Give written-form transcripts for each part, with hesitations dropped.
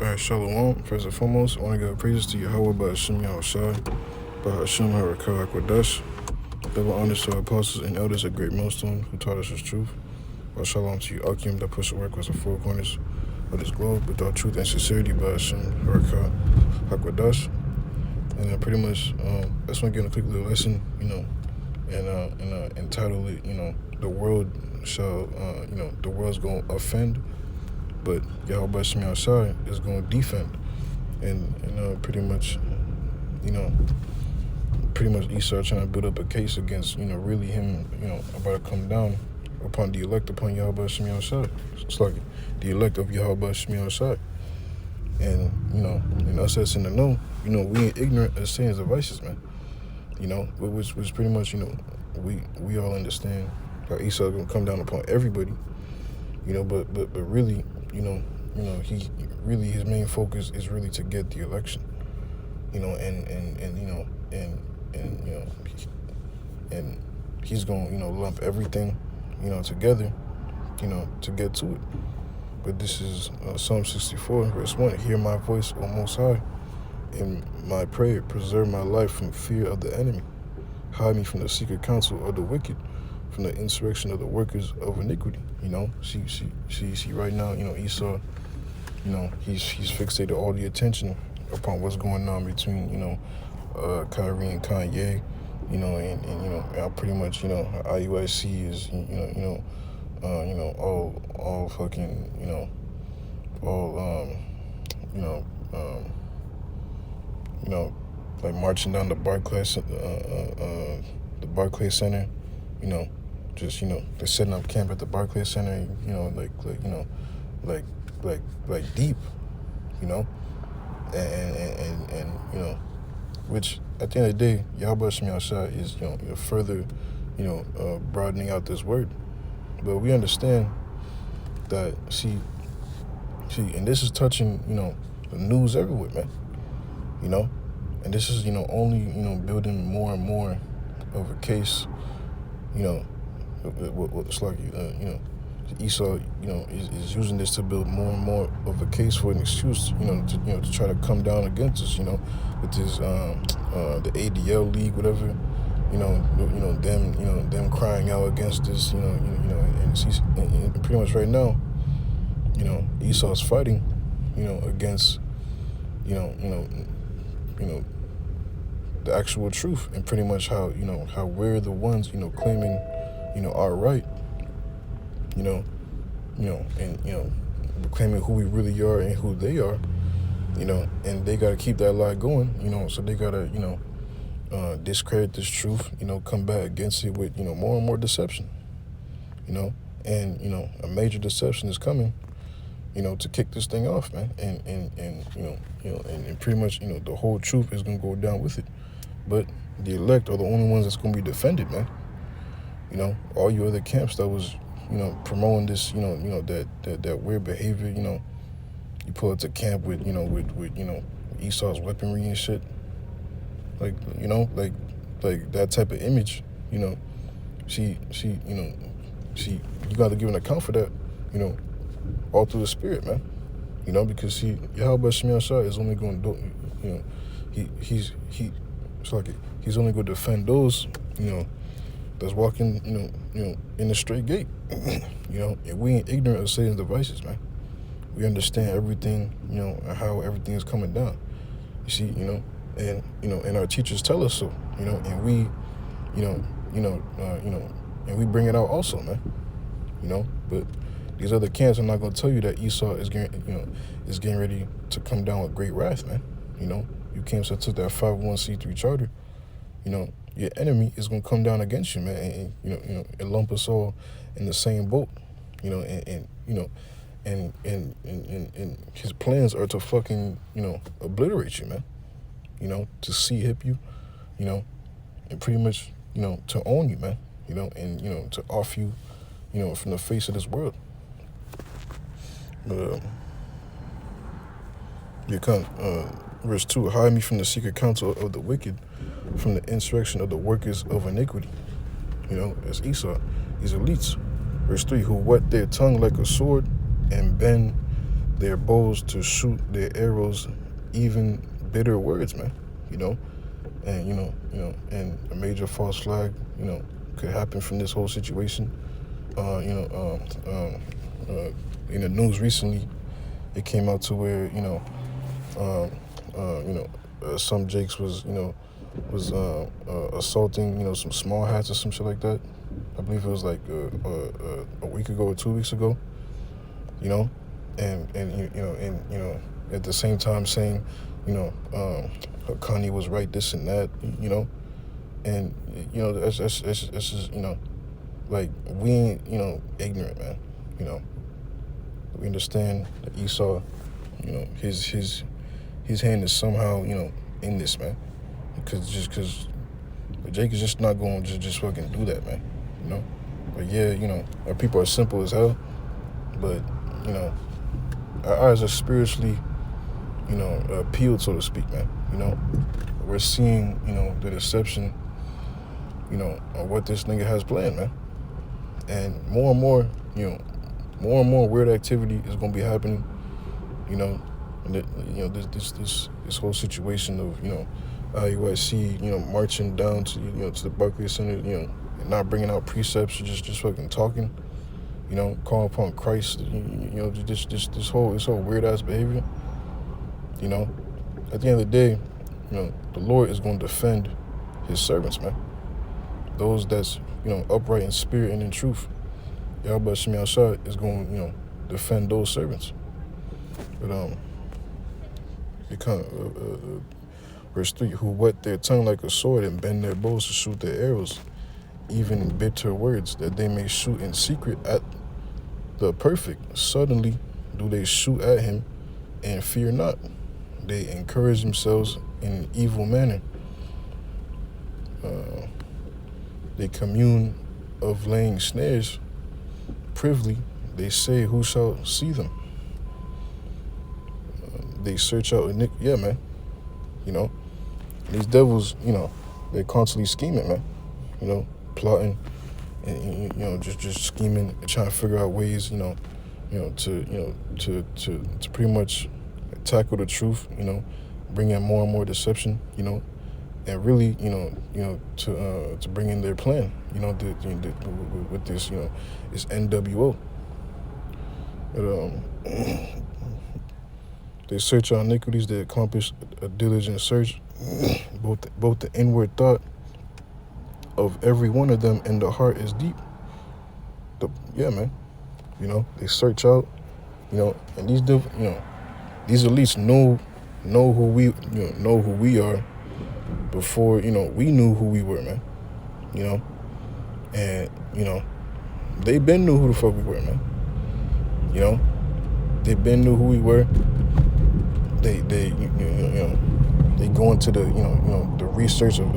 Alright, Shalom. First and foremost, I want to give praises to Yahweh by Hashem Yahushai, by Hashem Harakah Kodash. Double honors to our apostles and elders at Great Millstone who taught us his truth. By Shalom to you, Akim, that push the work was the four corners of this globe without truth and sincerity by Hashem Harakah HaKodash. And pretty much, I just want to give a quick little lesson, and entitle it, the world shall, the world's going to offend, but Yahweh Hashem Yahushai is going to defend. And pretty much Esau trying to build up a case against, really him, about to come down upon the elect upon Yahweh Hashem Yahushai. It's like the elect of Yahweh Hashem Yahushai. And, us that's in the know, we ain't ignorant of Satan's devices, man. Which pretty much, we all understand how Esau gonna come down upon everybody, but really, he really, his main focus is really to get the election, and he's gonna, lump everything, together, to get to it. But this is Psalm 64, verse 1. Hear my voice, O Most High, in my prayer. Preserve my life from fear of the enemy. Hide me from the secret counsel of the wicked, from the insurrection of the workers of iniquity. See right now, Esau, he's fixated all the attention upon what's going on between, Kyrie and Kanye, and pretty much, IUIC is, all fucking, like marching down the Barclays Center, they're setting up camp at the Barclays Center, like deep, and which at the end of the day, Yahweh Hashem Yahushai is, further, broadening out this word. But we understand that, see, and this is touching, the news everywhere, man, and this is, only, building more and more of a case, it's like, Esau, is using this to build more and more of a case for an excuse, to try to come down against us, with this, the ADL league, whatever, them crying out against this, and pretty much right now, Esau's fighting, against, the actual truth, and pretty much how we're the ones, claiming, our right, and claiming who we really are and who they are, and they gotta keep that lie going, so they gotta, discredit this truth, come back against it with, more and more deception, and a major deception is coming, to kick this thing off, man, and pretty much, the whole truth is gonna go down with it. But the elect are the only ones that's gonna be defended, man. All you other camps that was, promoting this, that weird behavior, you pull up to camp with, with Esau's weaponry and shit, like that type of image, you got to give an account for that, all through the spirit, man, because Yahweh Hashem Yahushai is only going to do, he's only going to defend those, that's walking, in the straight gate, and we ain't ignorant of Satan's devices, man. We understand everything, and how everything is coming down. You see, and our teachers tell us so, and we, and we bring it out also, man, but these other camps are not going to tell you that Esau is getting ready to come down with great wrath, man. You camps that took that 501c3 charter, your enemy is going to come down against you, man, and lump us all in the same boat, and his plans are to fucking, obliterate you, man, to hip you, and pretty much, to own you, man, and, to off you, from the face of this world. But, verse 2, hide me from the secret counsel of the wicked, from the insurrection of the workers of iniquity. As Esau, these elites. Verse 3, who whet their tongue like a sword and bend their bows to shoot their arrows, even bitter words, man. You know, and and a major false flag, could happen from this whole situation. Uh, you know, in the news recently, it came out to where um, some Jakes was assaulting some small hats or some shit like that. I believe it was like a week ago or 2 weeks ago. You know, and at the same time saying Kanye was right, this and that. And that's just like we ain't ignorant, man. You know, we understand that Esau, his hand is somehow in this, man. Because Jake is just not going to just fucking do that, man. But yeah, our people are simple as hell, but our eyes are spiritually peeled, so to speak, man. We're seeing the deception of what this nigga has planned, man. And more and more weird activity is gonna be happening. And this whole situation of IUIC marching down to the Barclays Center, and not bringing out precepts, just fucking talking, calling upon Christ, this whole weird ass behavior. At the end of the day, the Lord is going to defend His servants, man. Those that's upright in spirit and in truth. Yahweh Shemi Ashad is going to defend those servants. But verse 3, who whet their tongue like a sword and bend their bows to shoot their arrows, even bitter words, that they may shoot in secret at the perfect. Suddenly do they shoot at him and fear not. They encourage themselves in an evil manner. They commune of laying snares privily. They say, who shall see them? They search out yeah, man. These devils, they're constantly scheming, man. Plotting and just scheming and trying to figure out ways, to pretty much tackle the truth, bring in more and more deception, and really, to bring in their plan, with this, this NWO. But, they search our iniquities, they accomplish a diligent search, both the inward thought of every one of them and the heart is deep. Yeah, man. They search out, and these elites know who we are before we knew who we were, man. And they been knew who the fuck we were, man. They been knew who we were. They go into the the research of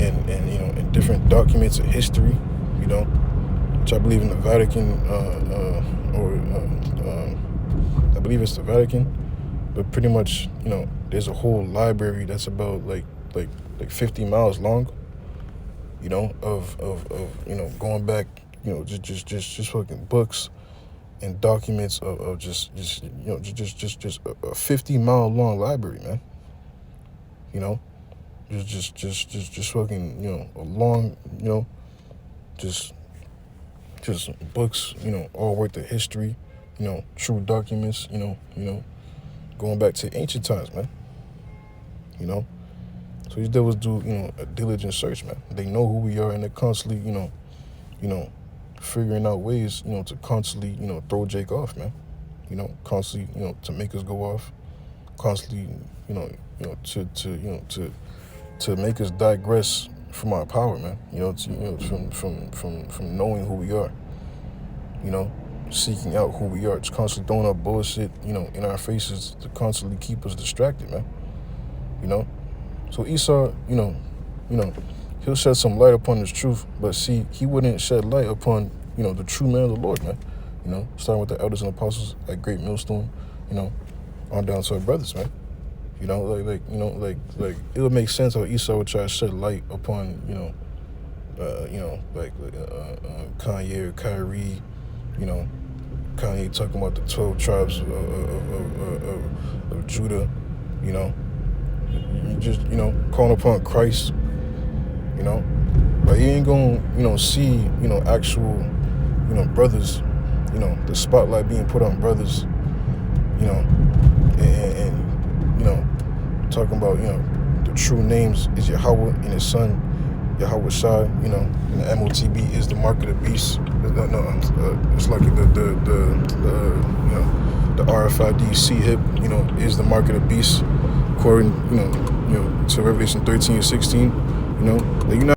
and different documents of history, which I believe in the Vatican I believe it's the Vatican, but pretty much there's a whole library that's about like 50 miles long, of going back, just fucking books and documents of just a 50-mile long library, man. Just fucking a long just books, all worth of history, true documents, going back to ancient times, man. So these devils do a diligent search, man. They know who we are, and they're constantly figuring out ways to constantly throw Jake off, man. Constantly to make us go off, constantly to make us digress from our power, man. From knowing who we are, seeking out who we are. Just constantly throwing up bullshit in our faces to constantly keep us distracted, man. So Esau, he'll shed some light upon this truth, but see, he wouldn't shed light upon, the true man of the Lord, man. Starting with the elders and apostles at Great Millstone, on down to our brothers, man. Like it'll make sense how Esau would try to shed light upon, Kanye or Kyrie, Kanye talking about the 12 tribes of Judah, you know. You just, you know, calling upon Christ, you know. But you ain't gonna, you know, see, you know, actual, you know, brothers, you know, the spotlight being put on brothers, you know, and you know, talking about, you know, the true names is Yahweh and his son, Yahweh Shai, you know, and the MOTB is the mark of the beast. It's like the you know, the RFID C hip, you know, is the mark of the beast, according, you know, to Revelation 13 and 16, you know, like, you're not